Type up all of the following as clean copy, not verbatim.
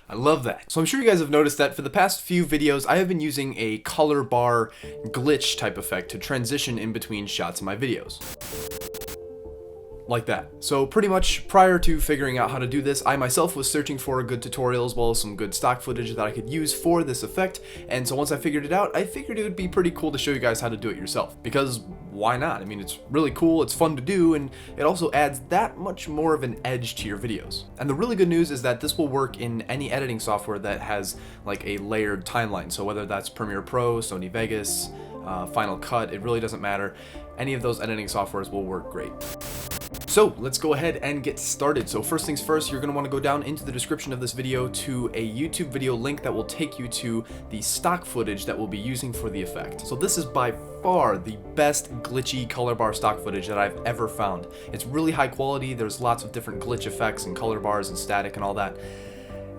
I love that. So I'm sure you guys have noticed that for the past few videos, I have been using a color bar glitch type effect to transition in between shots in my videos. Like that. So pretty much prior to figuring out how to do this, I myself was searching for a good tutorial as well as some good stock footage that I could use for this effect. And so once I figured it out, I figured it would be pretty cool to show you guys how to do it yourself. Because why not? I mean, it's really cool, it's fun to do, and it also adds that much more of an edge to your videos. And the really good news is that this will work in any editing software that has like a layered timeline. So whether that's Premiere Pro, Sony Vegas, Final Cut, it really doesn't matter. Any of those editing softwares will work great. So let's go ahead and get started. So first things first, you're going to want to go down into the description of this video to a YouTube video link that will take you to the stock footage that we'll be using for the effect. So this is by far the best glitchy color bar stock footage that I've ever found. It's really high quality, there's lots of different glitch effects and color bars and static and all that.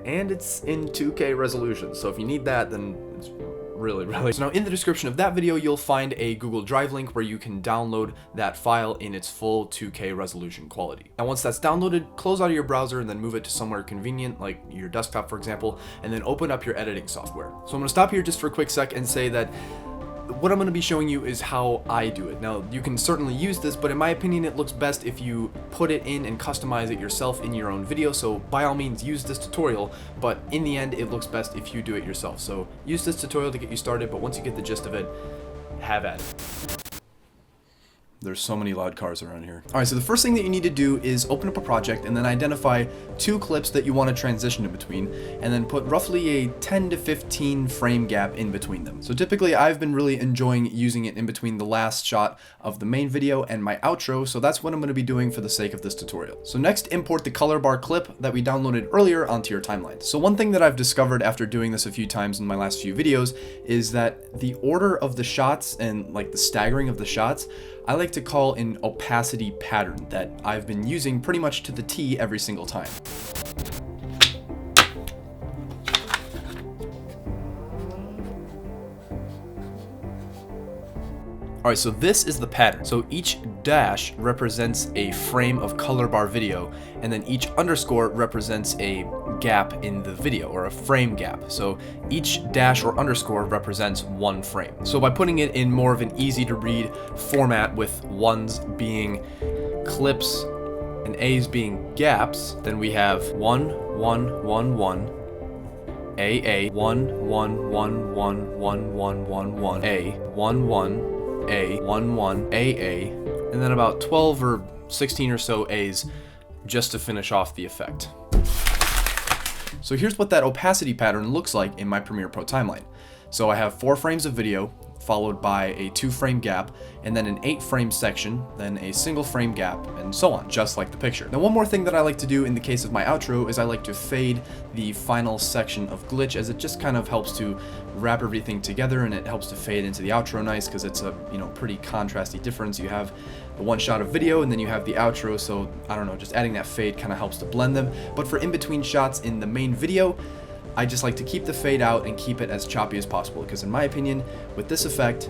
And it's in 2K resolution, so if you need that, then it's really. So now in the description of that video, you'll find a Google Drive link where you can download that file in its full 2K resolution quality. Now once that's downloaded, close out of your browser and then move it to somewhere convenient, like your desktop for example, and then open up your editing software. So I'm going to stop here just for a quick sec and say that what I'm going to be showing you is how I do it. Now, you can certainly use this, but in my opinion, it looks best if you put it in and customize it yourself in your own video. So by all means, use this tutorial, but in the end, it looks best if you do it yourself. So use this tutorial to get you started, but once you get the gist of it, have at it. There's so many loud cars around here. All right, so the first thing that you need to do is open up a project and then identify 2 clips that you want to transition in between, and then put roughly a 10 to 15 frame gap in between them. So typically I've been really enjoying using it in between the last shot of the main video and my outro, so that's what I'm going to be doing for the sake of this tutorial. So next, import the color bar clip that we downloaded earlier onto your timeline. So one thing that I've discovered after doing this a few times in my last few videos is that the order of the shots and like the staggering of the shots, I like to call an opacity pattern that I've been using pretty much to the T every single time. Alright, so this is the pattern. So each dash represents a frame of color bar video, and then each underscore represents a gap in the video, or a frame gap. So each dash or underscore represents 1 frame. So by putting it in more of an easy to read format, with 1s being clips and A's being gaps, then we have 1, 1, 1, 1, A, 1, 1, 1, 1, 1, 1, 1, 1, A, 1, 1, A, 1, 1, A, and then about 12 or 16 or so A's just to finish off the effect. So here's what that opacity pattern looks like in my Premiere Pro timeline. So I have 4 frames of video, followed by a 2-frame gap, and then an 8-frame section, then a single frame gap, and so on, just like the picture. Now one more thing that I like to do in the case of my outro is I like to fade the final section of glitch, as it just kind of helps to wrap everything together, and it helps to fade into the outro nice, because it's a pretty contrasty difference. You have the 1 shot of video and then you have the outro, so I don't know, just adding that fade kind of helps to blend them. But for in-between shots in the main video, I just like to keep the fade out and keep it as choppy as possible, because in my opinion, with this effect,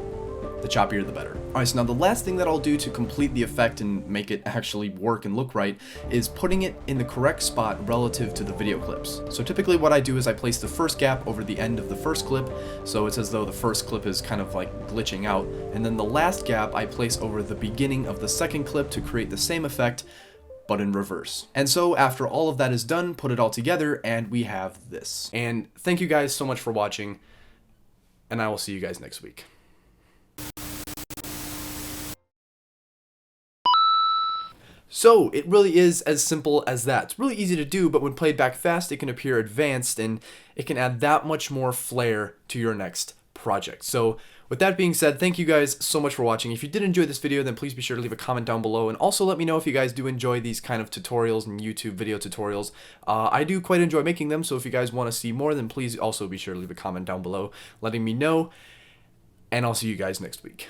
the choppier the better. Alright, so now the last thing that I'll do to complete the effect and make it actually work and look right is putting it in the correct spot relative to the video clips. So typically what I do is I place the first gap over the end of the first clip, so it's as though the first clip is kind of like glitching out, and then the last gap I place over the beginning of the second clip to create the same effect, but in reverse. And so after all of that is done, put it all together and we have this. And thank you guys so much for watching, and I will see you guys next week. So it really is as simple as that. It's really easy to do, but when played back fast, it can appear advanced and it can add that much more flair to your next project. So with that being said, thank you guys so much for watching. If you did enjoy this video, then please be sure to leave a comment down below, and also let me know if you guys do enjoy these kind of tutorials and YouTube video tutorials. I do quite enjoy making them, so if you guys want to see more, then please also be sure to leave a comment down below letting me know, and I'll see you guys next week.